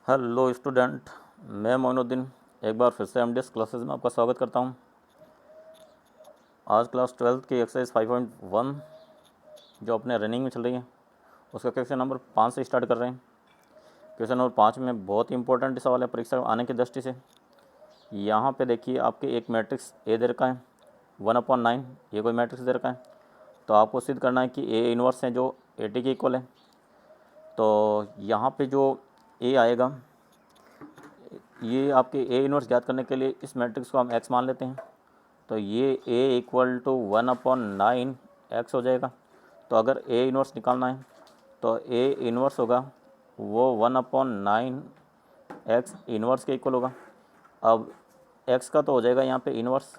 Hello student, मैं मोइनुद्दीन एक बार फिर से एमडीएस क्लासेस में आपका स्वागत करता हूं। आज क्लास 12th की एक्सरसाइज 5.1 जो अपने रनिंग में चल रही है उसका क्वेश्चन नंबर 5 से स्टार्ट कर रहे हैं। क्वेश्चन नंबर 5 में बहुत ही इंपॉर्टेंट सवाल है परीक्षा आने की दृष्टि से। यहाँ पे देखिए आपके एक मैट्रिक्स ए दे रखा है 1/9, ये कोई मैट्रिक्स दे रखा है। तो आपको सिद्ध करना है कि ए इनवर्स है जो 80 के इक्वल है। तो यहाँ पे जो ए आएगा, ये आपके ए इनवर्स ज्ञात करने के लिए इस मैट्रिक्स को हम एक्स मान लेते हैं। तो ये ए इक्वल टू 1/9 एक्स हो जाएगा। तो अगर ए इनवर्स निकालना है तो ए इनवर्स होगा वो 1/9 एक्स इनवर्स के इक्वल होगा। अब एक्स का तो हो जाएगा यहाँ पे इनवर्स,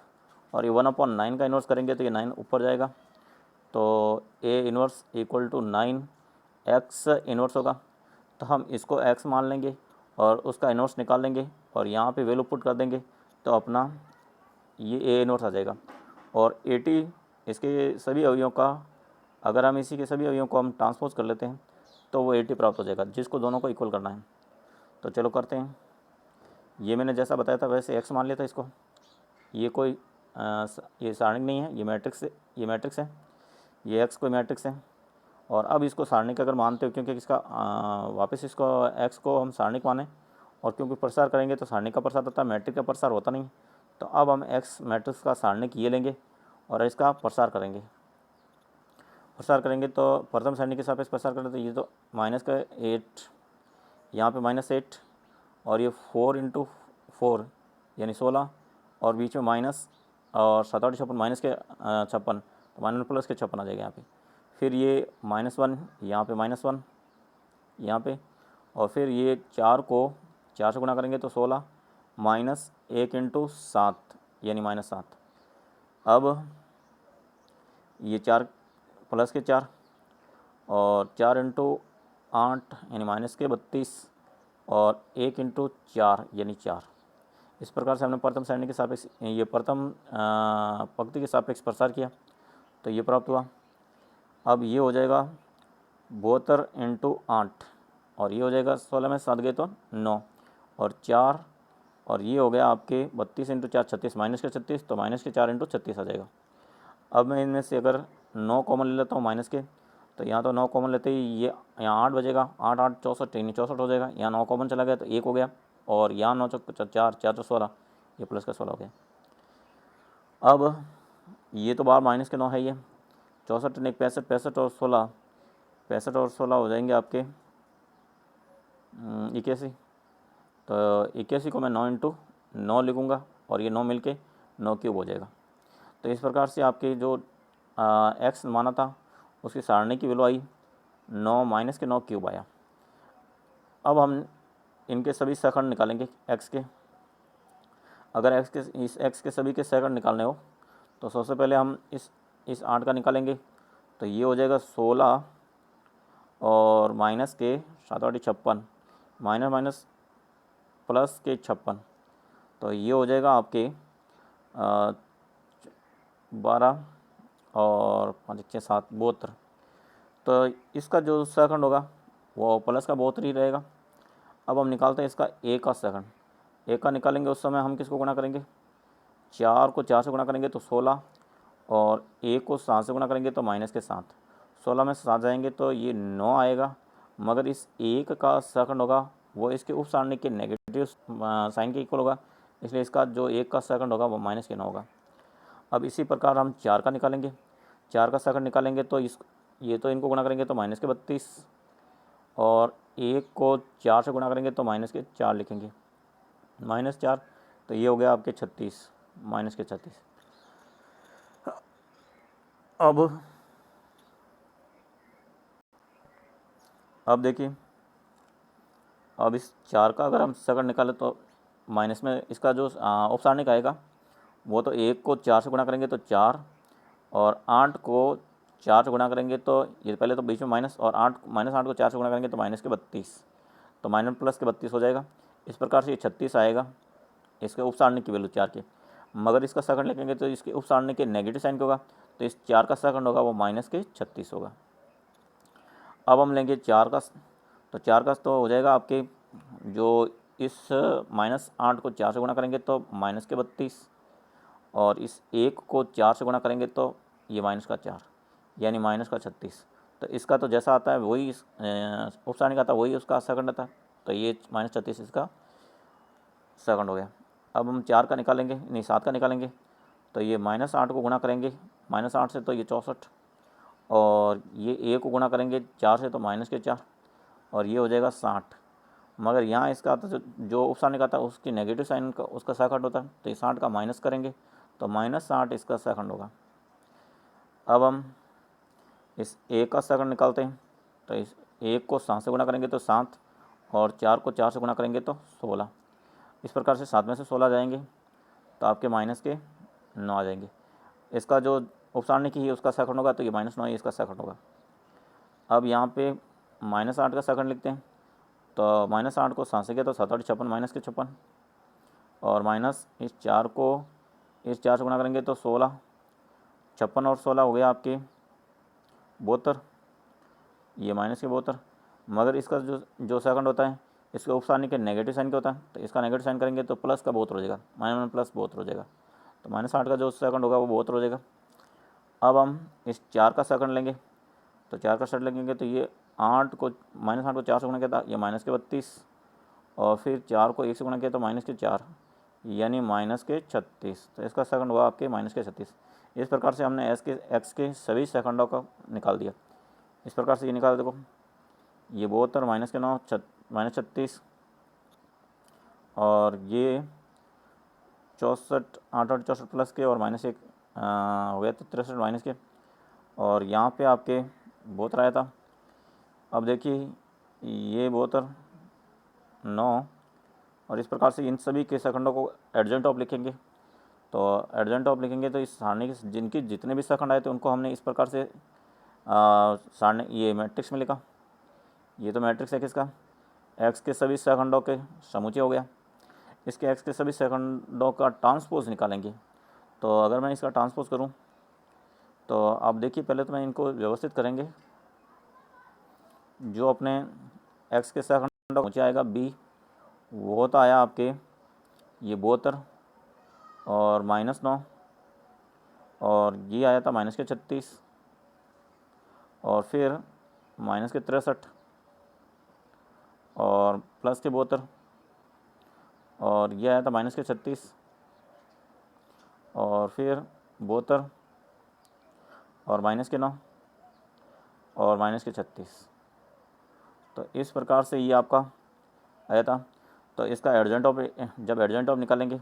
और ये 1/9 का इनवर्स करेंगे तो ये 9 ऊपर जाएगा। तो A inverse equal to 9 X inverse होगा। तो हम इसको एक्स मान लेंगे और उसका इनवर्स निकाल लेंगे और यहाँ पे वैल्यू पुट कर देंगे तो अपना ये ए इनवर्स आ जाएगा। और 80 इसके सभी अवयवों का, अगर हम इसी के सभी अवयवों को हम ट्रांसपोज कर लेते हैं तो वो 80 प्राप्त हो जाएगा, जिसको दोनों को इक्वल करना है। तो चलो करते हैं। ये मैंने जैसा बताया था वैसे एक्स मान लिया था इसको। ये कोई ये सारणी नहीं है, ये मैट्रिक्स है, ये एक्स कोई मैट्रिक्स है। और अब इसको सारणी का अगर मानते हो, क्योंकि इसका वापस इसको एक्स को हम सारणी माने, और क्योंकि प्रसार करेंगे तो सारणी का प्रसार होता है, मैट्रिक्स का प्रसार होता नहीं। तो अब हम एक्स मैट्रिक्स का सारणी ये लेंगे और इसका प्रसार करेंगे। तो प्रथम सारणी के सापेक्ष प्रसार करें तो ये तो माइनस का 8, यहाँ पे -8, और ये 4 × 4 यानी 16, और बीच में माइनस, और 7 8 56 माइनस के 56, तो माइनस प्लस के 56 आ जाएगा यहाँ पे। फिर ये -1, यहाँ पे -1 यहाँ पे, और फिर ये 4 को 4 से गुणा करेंगे तो 16, -1 × 7 यानी -7। अब ये 4 प्लस के 4, और 4 × 8 यानी -32, और 1 × 4 यानी 4। इस प्रकार से हमने प्रथम सारणी के सापेक्ष, ये प्रथम पंक्ति के सापेक्ष प्रसार किया तो ये प्राप्त हुआ। अब ये हो जाएगा 72 × 8, और ये हो जाएगा 16 में 7 गए तो 9, और 4, और ये हो गया आपके 32 × 4 36, माइनस के 36, तो -4 × 36 आ जाएगा। अब मैं इनमें से अगर 9 कॉमन ले लेता हूँ माइनस के, तो यहाँ तो 9 कॉमन लेते ही ये यहाँ 8 बजेगा, 8 8 64 यानी 64 हो जाएगा। यहाँ 9 कॉमन चला गया तो 1 हो गया, और यहाँ 9 4 4 4 16, ये प्लस का 16 हो गया। अब ये तो बाहर माइनस के 9 है, ये 64 1 65, 65 और 16, 65 और 16 हो जाएंगे आपके 81। तो 81 को मैं 9 × 9 लिखूँगा, और ये 9 मिलके 9 क्यूब हो जाएगा। तो इस प्रकार से आपके जो एक्स माना था उसकी सारणी की वैल्यू आई 9 माइनस के 9 क्यूब आया। अब हम इनके सभी सेकंड निकालेंगे एक्स के। अगर एक्स के सभी के सेकंड निकालने हो तो सबसे पहले हम इस 8 का निकालेंगे, तो ये हो जाएगा 16, और माइनस के 7 8 56, माइनस माइनस प्लस के 56, तो ये हो जाएगा आपके 12, और 5 6 7 72। तो इसका जो सेकंड होगा वो प्लस का 72 ही रहेगा। अब हम निकालते हैं इसका ए का सेकंड। ए का निकालेंगे उस समय हम किसको गुणा करेंगे, 4 को 4 से गुणा करेंगे तो 16, और ए को 7 से गुणा करेंगे तो माइनस के 7, 16 में 7 जाएंगे तो ये 9 आएगा। मगर इस एक का सेकंड होगा वो इसके उप सारणी के नेगेटिव साइन के इक्वल होगा, इसलिए इसका जो एक का सेकंड होगा वो -9 होगा। अब इसी प्रकार हम 4 का निकालेंगे। 4 का सेकंड निकालेंगे तो ये तो इनको गुणा करेंगे तो -32, और 1 को 4 से गुणा करेंगे तो -4 लिखेंगे, -4, तो ये हो गया आपके 36, -36। अब देखिए, अब इस 4 का अगर हम सेकंड निकालें तो माइनस में इसका जो उप सारणी का आएगा वो तो 1 को 4 से गुणा करेंगे तो 4, और 8 को 4 से गुणा करेंगे तो ये पहले तो बीच में माइनस, और -8 को 4 से गुणा करेंगे तो -32, तो माइनस प्लस के 32 हो जाएगा। इस प्रकार से ये 36 आएगा इसके उप सारणी की वैल्यू 4 के। मगर इसका सेकंड लिखेंगे तो इसके उप सारणी के नेगेटिव साइन के होगा, तो इस 4 का सेकंड होगा वो -36 होगा। अब हम लेंगे 4 का, तो 4 का तो हो जाएगा आपके जो इस -8 को 4 से गुणा करेंगे तो माइनस के 32, और इस 1 को 4 से गुणा करेंगे तो ये माइनस का 4, यानी माइनस का 36। तो इसका तो जैसा आता है वही उप सारणी का आता है वही उसका सेकंड आता है, तो ये -36 इसका सेकंड हो गया। अब हम 4 का निकालेंगे, नहीं 7 का निकालेंगे, तो ये -8 को गुणा करेंगे -8 से तो ये 64, और ये 1 को गुणा करेंगे 4 से तो माइनस के 4, और ये हो जाएगा 60। मगर यहाँ इसका तो जो उप सारणी का था उसकी नेगेटिव साइन का उसका सेकंड होता है, तो ये 60 का माइनस करेंगे तो -60 इसका सेकंड होगा। अब हम इस 1 का सेकंड निकालते हैं, तो इस 1 को 7 से गुणा करेंगे तो 7, और 4 को 4 से गुणा करेंगे तो 16। इस प्रकार से 7 में से 16 जाएंगे तो आपके माइनस के 9 आ जाएंगे। इसका जो उप सारणी की है उसका सेकंड होगा, तो ये -9 ही इसका सेकंड होगा। अब यहाँ पे -8 का सेकंड लिखते हैं, तो -8 को 7 से किया तो 7 8 56 माइनस के 56, और माइनस इस 4 को इस 4 से गुणा करेंगे तो 16, 56 और 16 हो गया आपके 72, ये माइनस के 72। मगर इसका जो सेकंड होता है इसके उप सारणी के नेगेटिव साइन का होता है, तो इसका नेगेटिव साइन करेंगे तो प्लस का 72 हो जाएगा, -1 प्लस 72 हो जाएगा, तो -8 का जो सेकंड होगा वो 72 हो जाएगा। अब हम इस 4 का सेकंड लेंगे, तो 4 का सेकंड लेंगे तो ये 8 को -8 को 4 से गुणा किया था, ये माइनस के 32, और फिर 4 को 1 से गुणा किया तो माइनस के 4, यानी माइनस के 36। तो इसका सेकंड हुआ आपके माइनस के 36। इस प्रकार से हमने एक्स के सभी सेकंडों का निकाल दिया। इस प्रकार से ये निकाल देखो, ये 72 माइनस के 9 -36, और ये 64 8 8 64 प्लस के और -1 हो गया तो 63 माइनस के, और यहाँ पे आपके 72 आया था। अब देखिए ये 72 9, और इस प्रकार से इन सभी के सेकंडों को एडजेंट ऑफ लिखेंगे। तो एडजेंट ऑफ लिखेंगे तो इस सारणी के जिनकी जितने भी सेकंड आए थे उनको हमने इस प्रकार से सारणी ये मैट्रिक्स में लिखा। ये तो मैट्रिक्स है किसका, एक्स के सभी सेकंडों के समुच्चय हो गया। इसके एक्स के सभी सेकंडों का ट्रांसपोज निकालेंगे। तो अगर मैं इसका ट्रांसपोज करूं तो आप देखिए, पहले तो मैं इनको व्यवस्थित करेंगे। जो अपने एक्स के सेकंडों का आएगा बी, वो तो आया आपके ये 72 और -9, और ये आया था माइनस के 36, और फिर माइनस के 63, और प्लस के 72, और ये आया था माइनस के 36, और फिर 72 और माइनस के 9 और माइनस के 36। तो इस प्रकार से ये आपका आया था। तो इसका एडजेंट ऑफ, जब एडजेंट ऑफ निकालेंगे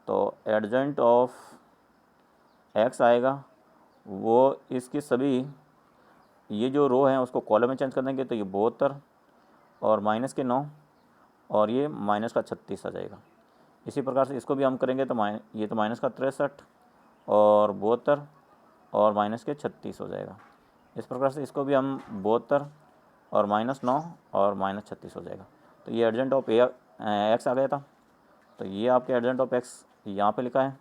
तो एडजेंट ऑफ एक्स आएगा, वो इसकी सभी ये जो रो हैं उसको कॉलम में चेंज कर देंगे, तो ये 72 और माइनस के 9 और ये माइनस का 36 आ जाएगा। इसी प्रकार से इसको भी हम करेंगे तो ये तो माइनस का 63 और 72 और माइनस के 36 हो जाएगा। इस प्रकार से इसको भी हम 72 और -9 और -36 हो जाएगा। तो ये एडजेंट ऑफ एक्स आ गया था। तो ये आपके एडजेंट ऑफ एक्स यहाँ पे लिखा है,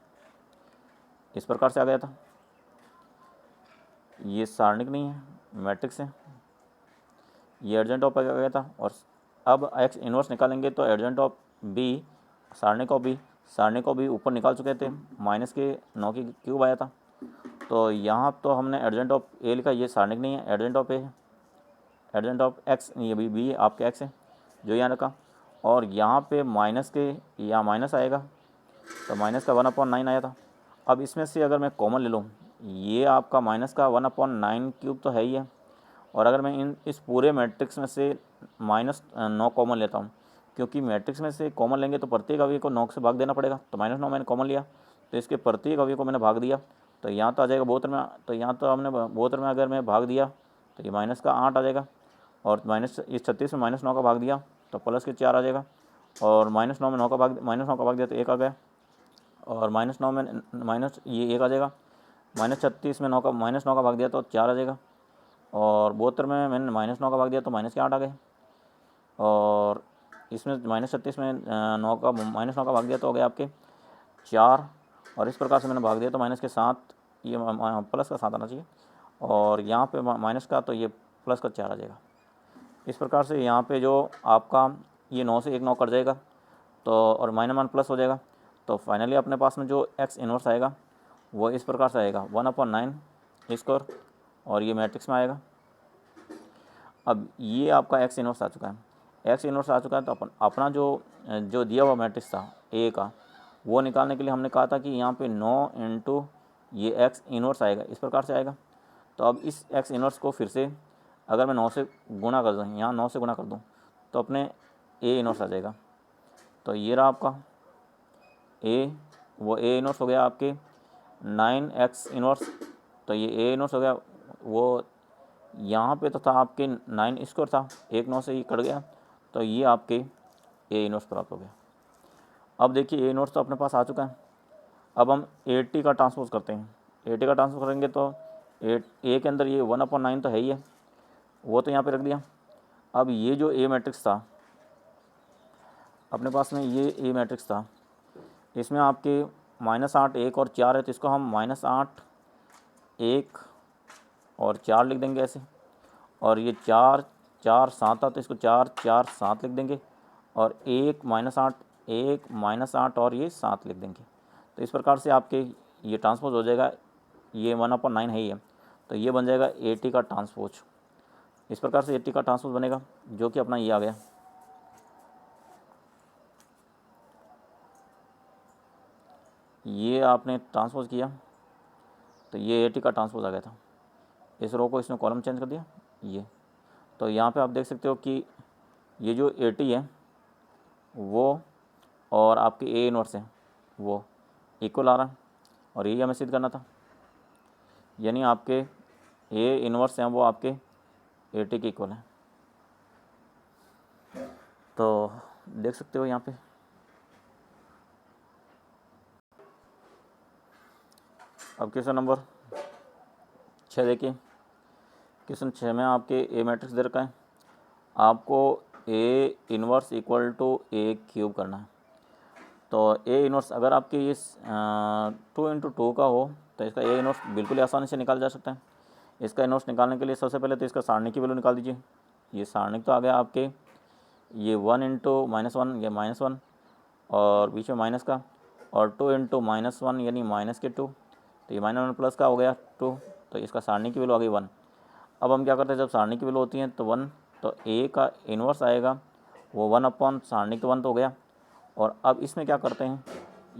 इस प्रकार से आ गया था। ये सारणिक नहीं है, मैट्रिक्स है। ये एडजेंट ऑफ आ गया था। और अब एक्स इन्वर्स निकालेंगे तो एडजेंट ऑफ बी, सारणी को भी ऊपर निकाल चुके थे, माइनस के 9 की क्यूब आया था। तो यहाँ तो हमने एडजेंट ऑफ ए लिखा, ये सारणिक नहीं है, एडजेंट ऑफ ए है। एडजेंट ऑफ एक्स ये बी आपके एक्स है जो यहाँ रखा, और यहाँ पे माइनस के यहाँ माइनस आएगा, तो माइनस का 1/9 आया था। अब इसमें से अगर मैं कॉमन ले लूँ, ये आपका माइनस का 1/9 क्यूब तो है ही है, और अगर मैं इस पूरे मैट्रिक्स में से -9 कॉमन लेता हूँ, क्योंकि मैट्रिक्स में से कॉमन लेंगे तो प्रत्येक अवयव को 9 से भाग देना पड़ेगा। तो -9 मैंने कॉमन लिया, तो इसके प्रत्येक अवयव को मैंने भाग दिया, तो यहाँ तो आ जाएगा 72 में। तो यहाँ तो हमने 72 में अगर मैं भाग दिया तो ये माइनस का 8 आ जाएगा, और माइनस इस 36 में -9 का भाग दिया तो प्लस के 4 आ जाएगा, और -9 में 9 का भाग दिया तो 1 आ गया, और -9 में माइनस ये 1 आ जाएगा। -36 में -9 का भाग दिया तो 4 आ जाएगा, और 72 में मैंने -9 का भाग दिया तो माइनस के 8 आ गए, और इसमें -36 में 9 का -9 का भाग दिया तो हो गया आपके 4, और इस प्रकार से मैंने भाग दिया तो माइनस के 7, ये प्लस का 7 आना चाहिए, और यहाँ पे माइनस का तो ये प्लस का 4 आ जाएगा। इस प्रकार से यहाँ पे जो आपका ये 9 से एक 9 कट जाएगा, तो और -1 प्लस हो जाएगा। तो फाइनली अपने पास में जो एक्स इनवर्स आएगा वो इस प्रकार से आएगा 1/9 स्क्वायर, और ये मैट्रिक्स में आएगा। अब ये आपका एक्स इनवर्स आ चुका है, एक्स इनवर्स आ चुका है। तो अपना जो दिया हुआ मैट्रिक्स था ए का, वो निकालने के लिए हमने कहा था कि यहाँ पे 9 इंटू ये एक्स इनवर्स आएगा, इस प्रकार से आएगा। तो अब इस एक्स इनवर्स को फिर से अगर मैं 9 से गुणा कर दूँ, यहाँ 9 से गुणा कर दूँ, तो अपने ए इनवर्स आ जाएगा। तो ये रहा आपका ए, वो ए इनवर्स हो गया आपके 9x इनवर्स। तो ये ए इनवर्स हो गया, वो यहाँ पे तो था आपके 9 स्क्वायर था, एक 9 से ही कट गया, तो ये आपके ए इनवर्स प्राप्त हो गया। अब देखिए ए इनवर्स तो अपने पास आ चुका है। अब हम 80 का ट्रांसपोज करते हैं। 80 का ट्रांसपोज करेंगे तो ए के अंदर ये 1/9 तो है ही है, वो तो यहाँ पे रख दिया। अब ये जो ए मैट्रिक्स था अपने पास में, ये ए मैट्रिक्स था, इसमें आपके -8 1 और 4 है, तो इसको हम -8 1 और 4 लिख देंगे ऐसे। और ये 4 4 7 था, तो इसको 4 4 7 लिख देंगे। और 1 -8 1 -8 और ये 7 लिख देंगे। तो इस प्रकार से आपके ये ट्रांसपोज हो जाएगा। ये 1/9 है ही है, तो ये बन जाएगा 80 का ट्रांसपोज। इस प्रकार से 80 का ट्रांसपोज बनेगा, जो कि अपना ये आ गया। ये आपने ट्रांसपोज किया तो ये 80 का ट्रांसपोज आ गया था। इस रो को इसने कॉलम चेंज कर दिया ये। तो यहाँ पे आप देख सकते हो कि ये जो 80 है वो और आपके ए इनवर्स है वो इक्वल आ रहा है, और यही हमें सिद्ध करना था। यानी आपके ए इनवर्स हैं वो आपके 80 के इक्वल हैं। तो देख सकते हो यहाँ पे। अब क्वेश्चन नंबर 6 देखिए। क्वेश्चन 6 में आपके ए मैट्रिक्स दे रखा है, आपको A inverse equal to A cube करना है। तो ए इनवर्स अगर आपके ये 2 × 2 का हो तो इसका ए इनवर्स बिल्कुल ही आसानी से निकाल जा सकता है। इसका इनवर्स निकालने के लिए सबसे पहले तो इसका सारणी की वैल्यू निकाल दीजिए। ये सारणी तो आ गया आपके, ये 1 × -1 या -1 और बीच में माइनस का, और 2 × -1 यानी -2, तो ये -1 प्लस का हो गया 2, तो इसका सारणी की वैल्यू आ गई 1। अब हम क्या करते हैं, जब सारणी की वैल्यू होती है तो 1, तो ए का इन्वर्स आएगा वो 1/, सारणी तो 1 तो हो गया। और अब इसमें क्या करते हैं,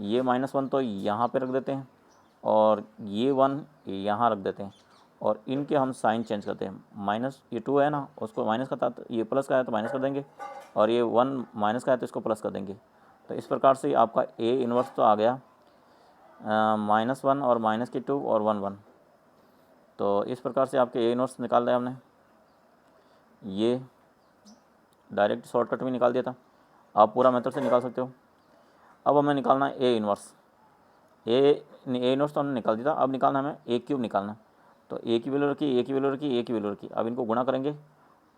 ये -1 तो यहाँ पे रख देते हैं, और ये 1 यहाँ रख देते हैं, और इनके हम साइन चेंज करते हैं। माइनस ये 2 है ना, उसको माइनस का था, तो ये प्लस का है तो माइनस कर देंगे, और ये 1 माइनस का है तो इसको प्लस कर देंगे। तो इस प्रकार से आपका ए इन्वर्स तो आ गया -1 और -2 और 1 1। तो इस प्रकार से आपके ए इन्वर्स निकाल दिया हमने। ये डायरेक्ट शॉर्टकट में निकाल दिया था, आप पूरा मेथड से निकाल सकते हो। अब हमें निकालना है ए इन्वर्स। ए इन्वर्स तो हमने निकाल दिया था, अब निकालना हमें ए क्यूब निकालना। तो ए की वैल्यू रखी, ए की वैल्यू रखी, ए की वैल्यू रखी। अब इनको गुणा करेंगे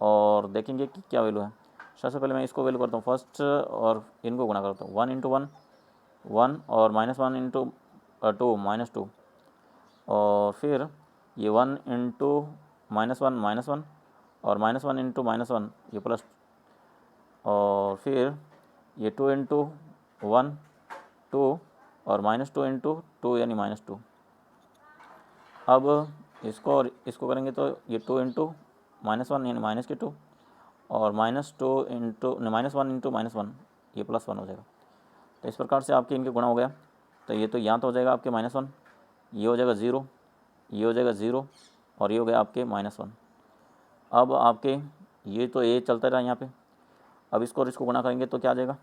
और देखेंगे कि क्या वैल्यू है। सबसे पहले मैं इसको वैल्यू करता हूँ फर्स्ट, और इनको गुणा करता हूँ। 1 × 1 1 और -1 × 2 -2, और फिर ये 1 × -1 -1 और -1 × -1 ये प्लस, और फिर ये 2 × 1 2 और -2 × 2 यानी -2। अब इसको करेंगे तो ये 2 × -1 यानी -2, और -1 × -1 ये +1 हो जाएगा। तो इस प्रकार से आपके इनके गुणा हो गया। तो ये तो यहाँ तो हो जाएगा आपके -1, ये हो जाएगा 0, ये हो जाएगा 0, और ये हो गया आपके -1। अब आपके ये तो ए चलता रहा यहाँ पे। अब इसको और इसको गुणा करेंगे तो क्या आ जाएगा,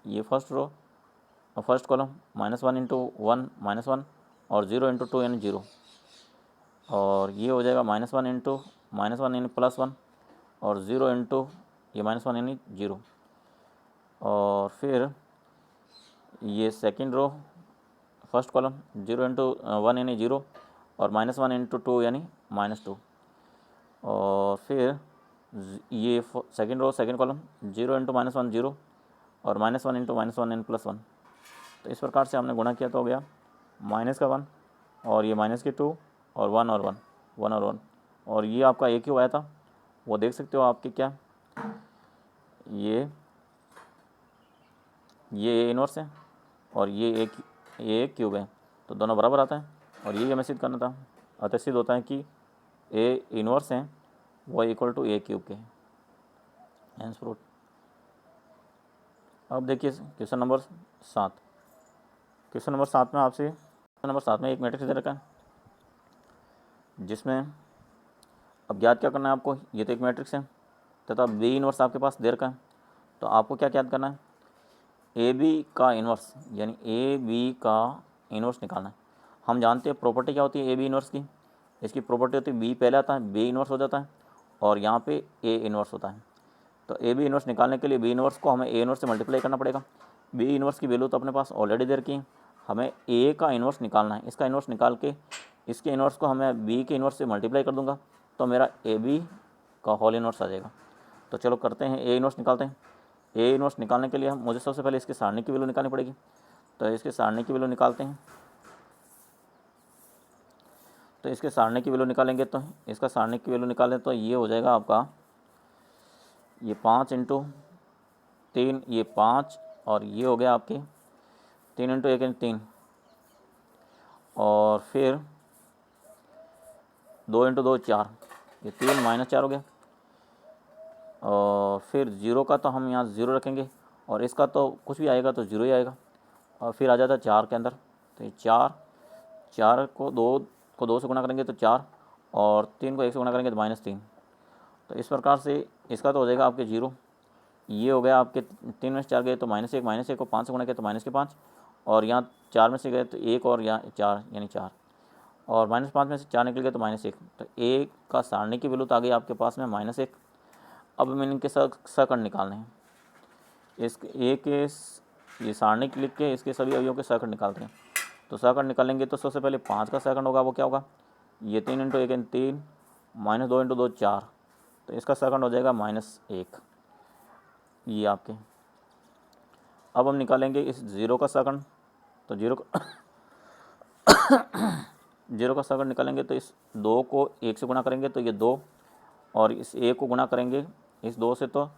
ये फर्स्ट रो और फर्स्ट कॉलम -1 × 1 -1 और 0 × 2 यानी 0, और ये हो जाएगा -1 × -1 यानी +1, और 0 × ये -1 यानी 0, और फिर ये सेकंड रो फर्स्ट कॉलम 0 × 1 यानी 0, और -1 × 2 यानी -2, और फिर ये सेकंड रो सेकंड कॉलम 0 × -1 0, और -1 × -1 यानी +1। तो इस प्रकार से हमने गुणा किया तो हो गया -1 और ये -2 और 1 और 1 1 और 1, और ये आपका एक ही आया था, वो देख सकते हो आपके क्या, ये ये ए इनवर्स है और ये ए क्यूब है, तो दोनों बराबर आता है और ये हमें सिद्ध करना था। अतः सिद्ध होता है कि ए इनवर्स है वो इक्वल टू ए क्यूब के, हैंस प्रूव्ड। अब देखिए क्वेश्चन नंबर 7। क्वेश्चन नंबर 7 में आपसे क्वेश्चन नंबर 7 में एक मैट्रिक्स दे रखा है जिसमें अब ज्ञात क्या करना है आपको। ये तो एक मैट्रिक्स है तथा बी इनवर्स आपके पास दे रखा है, तो आपको क्या ज्ञात करना है, ए बी का इनवर्स, यानी ए बी का इनवर्स निकालना है। हम जानते हैं प्रॉपर्टी क्या होती है ए बी इनवर्स की। इसकी प्रॉपर्टी होती है बी पहले आता है, बी इनवर्स हो जाता है और यहाँ पे ए इनवर्स होता है। तो ए बी इनवर्स निकालने के लिए बी इनवर्स को हमें ए इनवर्स से मल्टीप्लाई करना पड़ेगा। बी इनवर्स की वैल्यू तो अपने पास ऑलरेडी दे रखी है, हमें ए का इनवर्स निकालना है। इसका इनवर्स निकाल के इसके इनवर्स को हमें बी के इनवर्स से मल्टीप्लाई कर दूंगा तो मेरा ए बी का होल इनवर्स आ जाएगा। तो चलो करते हैं, ए इनवर्स निकालते हैं। ए इनवर्स निकालने के लिए मुझे सबसे पहले इसके सारणी की वैल्यू निकालनी पड़ेगी, तो इसके सारणी की वैल्यू निकालते हैं। तो इसके सारणी की वैल्यू निकालेंगे तो इसका सारणी की वैल्यू निकालें तो ये हो जाएगा आपका, ये 5 इंटू 3, ये 5 और ये हो गया आपके 3 इंटू 1 3 और फिर 2 इंटू 2 4, ये 3 माइनस 4 हो गया। और फिर ज़ीरो का तो हम यहाँ ज़ीरो रखेंगे और इसका तो कुछ भी आएगा तो ज़ीरो ही आएगा। और फिर आ जाता है 4 के अंदर, तो ये 4 को 2 से गुणा करेंगे तो 4 और 3 को 1 से गुणा करेंगे तो -3। तो इस प्रकार से इसका तो हो जाएगा आपके 0। ये हो गया आपके 3 में से 4 गए तो -1 को 5 से गुणा किया तो -5 और यहाँ 4 में से गए तो 1 और यहाँ 4 यानी 4 और -5 में से 4 निकल गए तो -1। तो ए का सारणी की वैल्यू तो आ गई आपके पास में -1। अब हमें इनके सकंड निकालने हैं। इस ए के ये सारणी लिख के इसके सभी अवयवों के सकंड निकालते हैं। तो सकंड निकालेंगे तो सबसे पहले 5 का सकंड होगा, वो क्या होगा, ये 3 इंटू 1 3 -2 इंटू 2 4, तो इसका सकंड हो जाएगा -1, ये आपके। अब हम निकालेंगे इस ज़ीरो का सकंड, तो ज़ीरो का सकंड निकालेंगे तो इस 2 को 1 से गुणा करेंगे तो ये 2 और इस 1 को गुणा करेंगे इस 2 से तो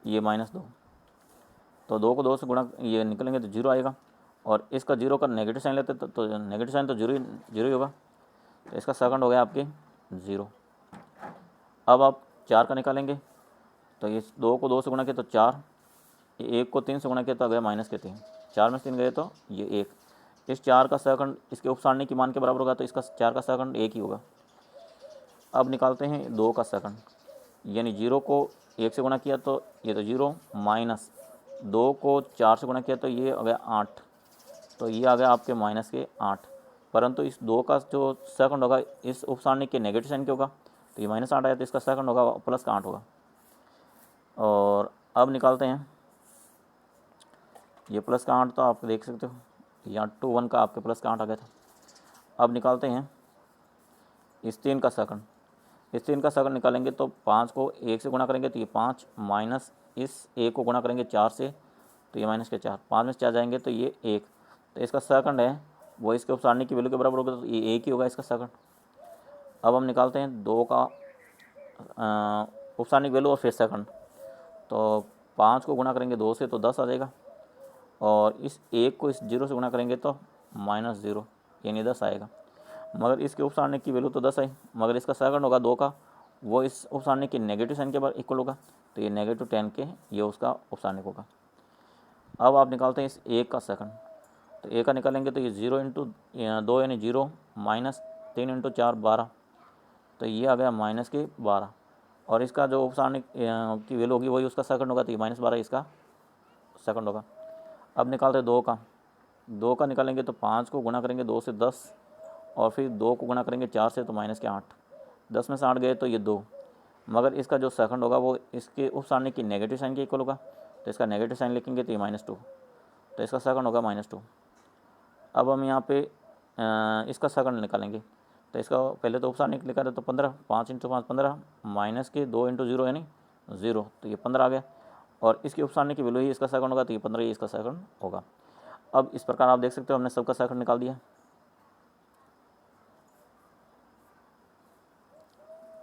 ये -2, तो 2 को 2 से गुणा ये निकलेंगे तो 0 आएगा और इसका 0 का नेगेटिव साइन लेते तो नेगेटिव साइन तो 0 ही होगा, तो इसका सेकंड हो गया आपके 0। अब आप 4 का निकालेंगे तो इस 2 को 2 से गुणा किया तो 4, 1 को 3 से गुणा किया तो गया -3, 4 में से 3 गए तो ये 1। इस 4 का सेकंड इसके उपसारणी की मान के बराबर होगा, तो इसका 4 का सेकंड 1 ही होगा। अब निकालते हैं 2 का सेकंड, यानी 0 को 1 से गुणा किया तो ये तो 0 माइनस 2 को 4 से गुणा किया तो ये हो गया 8, तो ये आ गया आपके -8। परंतु इस 2 का जो सेकंड होगा इस उपसारणी के नेगेटिव साइन के होगा, तो ये -8 आया तो इसका सेकंड होगा +8 होगा। और अब निकालते हैं ये +8, तो आप देख सकते हो यहाँ 2 1 का आपके +8 आ गया था। अब निकालते हैं इस 3 का सेकंड। इस 3 का सेकंड निकालेंगे तो 5 को 1 से गुणा करेंगे तो ये 5 माइनस इस 1 को गुणा करेंगे 4 से तो ये -4, 5 में से 4 जाएंगे तो ये 1, तो इसका सेकंड है वो इसके उपसारणी की वैल्यू के बराबर होगा, तो ये 1 ही होगा इसका सेकंड। अब हम निकालते हैं 2 का उपसारणी की वैल्यू और फिर सेकंड, तो 5 को गुणा करेंगे 2 से तो 10 आ जाएगा और इस 1 को इस 0 से गुणा करेंगे तो -0 यानी 10 आएगा। मगर इसके उपसारणी की वैल्यू तो 10 आई, मगर इसका सेकंड होगा 2 का, वो इस उपसारणी की नेगेटिव साइन के बार इक्वल होगा, तो ये -10 के ये उसका उपसारणी होगा। अब आप निकालते हैं इस 1 का सेकंड, तो 1 का निकालेंगे तो ये 0 इंटू 2 यानी 0 -3 इंटू 4 12, तो ये आ गया -12 और इसका जो उपसारणी की वैल्यू होगी वही उसका सेकंड होगा, तो ये -12 इसका सेकंड होगा। अब निकालते हैं 2 का निकालेंगे तो 5 को गुणा करेंगे 2 से 10 और फिर 2 को गुणा करेंगे 4 से तो -8, 10 में से 8 गए तो ये 2, मगर इसका जो सेकंड होगा वो इसके उपसारणी की नेगेटिव साइन के इक्वल होगा, तो इसका नेगेटिव साइन लिखेंगे तो ये -2, तो इसका सेकंड होगा -2। अब हम यहाँ पे इसका सेकंड निकालेंगे, तो इसका पहले तो उपसारणी लिखा था तो 15, 5 इंटू 5 15 माइनस के 2 इंटू 0 यानी 0, तो ये 15 आ गया और इसके उपसारणी की वैल्यू ही इसका सेकंड होगा, तो ये 15 ही इसका सेकंड होगा। अब इस प्रकार आप देख सकते हो हमने सबका सेकंड निकाल दिया।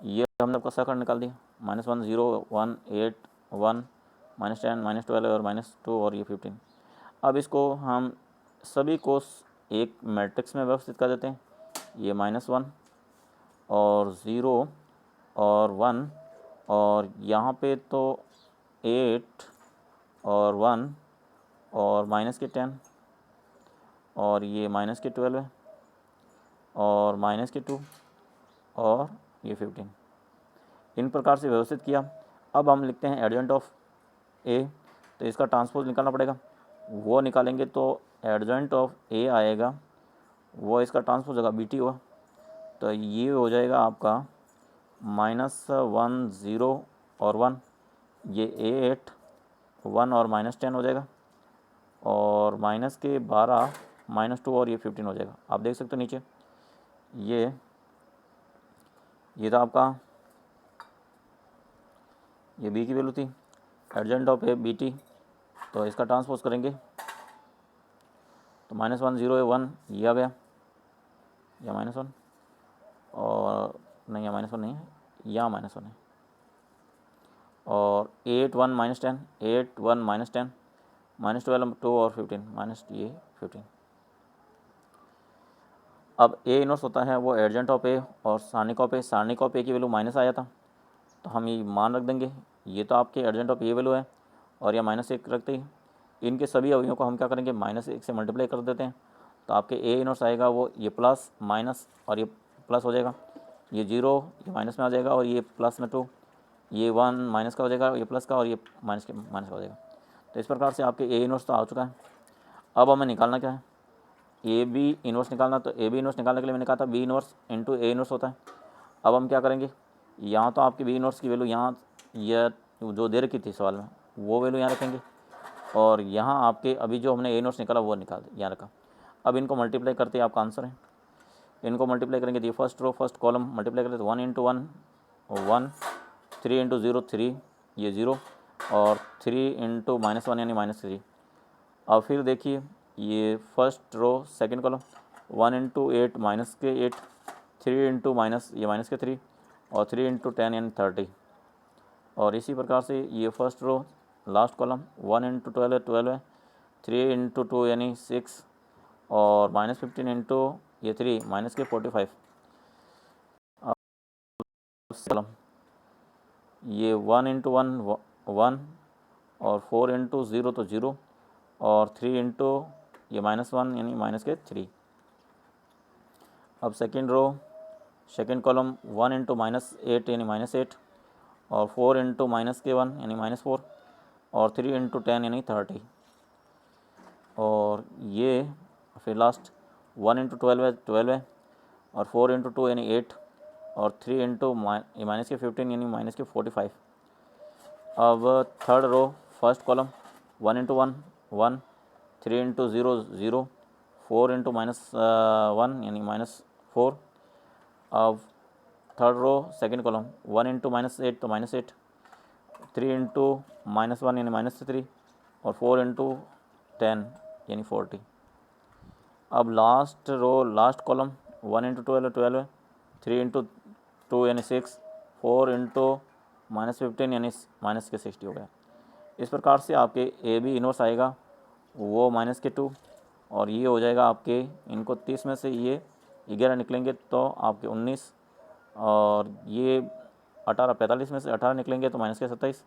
ये हमने आपका सेकंड निकाल दिया, -1 0 1 8 1 -10 -12 और -2 और ये 15। अब इसको हम सभी को एक मैट्रिक्स में व्यवस्थित कर देते हैं। ये -1 और 0 और 1 और यहाँ पे तो 8 और 1 और -10 और ये -12 है और -2 और ये 15। इन प्रकार से व्यवस्थित किया। अब हम लिखते हैं एडजेंट ऑफ ए, तो इसका ट्रांसपोज निकालना पड़ेगा। वो निकालेंगे तो एडजेंट ऑफ ए आएगा, वो इसका ट्रांसपोज होगा BT हुआ, तो ये हो जाएगा आपका -1 0 और 1, ये 8 1 और -10 हो जाएगा और -12 -2 और ये 15 हो जाएगा। आप देख सकते हो नीचे ये तो आपका ये बी की वैल्यू थी, एडजेंट ऑफ ए BT, तो इसका ट्रांसपोज करेंगे तो -1 0 है 1 ये आ गया, या -1 और नहीं, या -1 नहीं है, या -1 है, और 8 1 -10 8 1 -10 -12 2 और 15 माइनस ये 15। अब ए इनवर्स होता है वो एडजेंट ऑफ ए और सारणिक ऑफ ए की वैल्यू माइनस आया था, तो हम ये मान रख देंगे, ये तो आपके एडजेंट ऑफ ए वैल्यू है और यह -1 रखते ही इनके सभी अवयवों को हम क्या करेंगे -1 से मल्टीप्लाई कर देते हैं, तो आपके ए इनवर्स आएगा वो ये प्लस माइनस और ये प्लस हो जाएगा, ये 0 ये माइनस में आ जाएगा और ये प्लस में 2, ये 1 माइनस का हो जाएगा, ये प्लस का और ये माइनस का हो जाएगा। तो इस प्रकार से आपके ए इनवर्स तो आ चुका है। अब हमें निकालना क्या है, ए बी इनवर्स निकालना, तो ए बी इनवर्स निकालने के लिए मैंने कहा था B inverse into A inverse होता है। अब हम क्या करेंगे, यहाँ तो आपकी बी इनवर्स की वैल्यू यहाँ यह जो दे रखी थी सवाल में वो वैल्यू यहाँ रखेंगे और यहाँ आपके अभी जो हमने ए इनवर्स निकाला वो निकाल यहाँ रखा। अब इनको मल्टीप्लाई करते ही आपका आंसर है, इनको मल्टीप्लाई करेंगे तो first row first column multiply करें तो 1 × 1 1, 3 × 0 3, ये 0 और 3 × -1 यानी -3। अब फिर देखिए ये first row second column 1 × 8 -8, 3 × minus ये -3 और 3 × 10 यानी 30। और इसी प्रकार से ये फर्स्ट रो लास्ट कॉलम 1 × 12 है 12 है, 3 × 2 यानी 6 और -15 × ये 3 -45। कॉलम ये 1 × 1 1 और 4 × 0 तो 0 और 3 × ये -1 यानी -3। अब सेकेंड रो सेकेंड कॉलम 1 × -8 यानी -8 और 4 × -1 यानी -4 और 3 × 10 यानी 30 और ये फिर लास्ट 1 × 12 है 12 है और 4 × 2 यानी 8 और 3 × -15 यानी -45। अब थर्ड रो फर्स्ट कॉलम 1 × 1 1, 3 × 0 0, 4 × -1 यानी -4। अब थर्ड रो सेकेंड कॉलम 1 × -8 तो -8, 3 × -1 यानी -3 और 4 × 10 यानी 40। अब लास्ट रो लास्ट कॉलम 1 × 12 12 है, 3 × 2 यानी 6, 4 × -15 यानी -60 हो गया। इस प्रकार से आपके ए बी इनवर्स आएगा वो -2 और ये हो जाएगा आपके, इनको 30 में से ये 11 निकलेंगे तो आपके 19 और ये 18 45 में से 18 निकलेंगे तो -27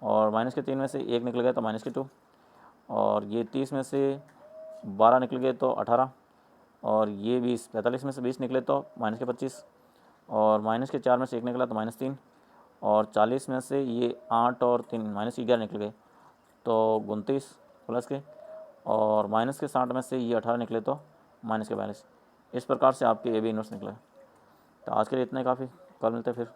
और -3 में से 1 निकल गया तो -2 और ये 30 में से 12 निकल गए तो 18 और ये 20 45 में से 20 निकले तो -25 और -4 में से 1 निकला तो -3 और 40 में से ये 8 और 3 -11 निकल गए तो 29 प्लस के और -60 में से ये 18 निकले तो -42। इस प्रकार से आपके ए बी इनवर्स निकला। तो आज के लिए इतना ही काफ़ी, कल मिलते हैं फिर।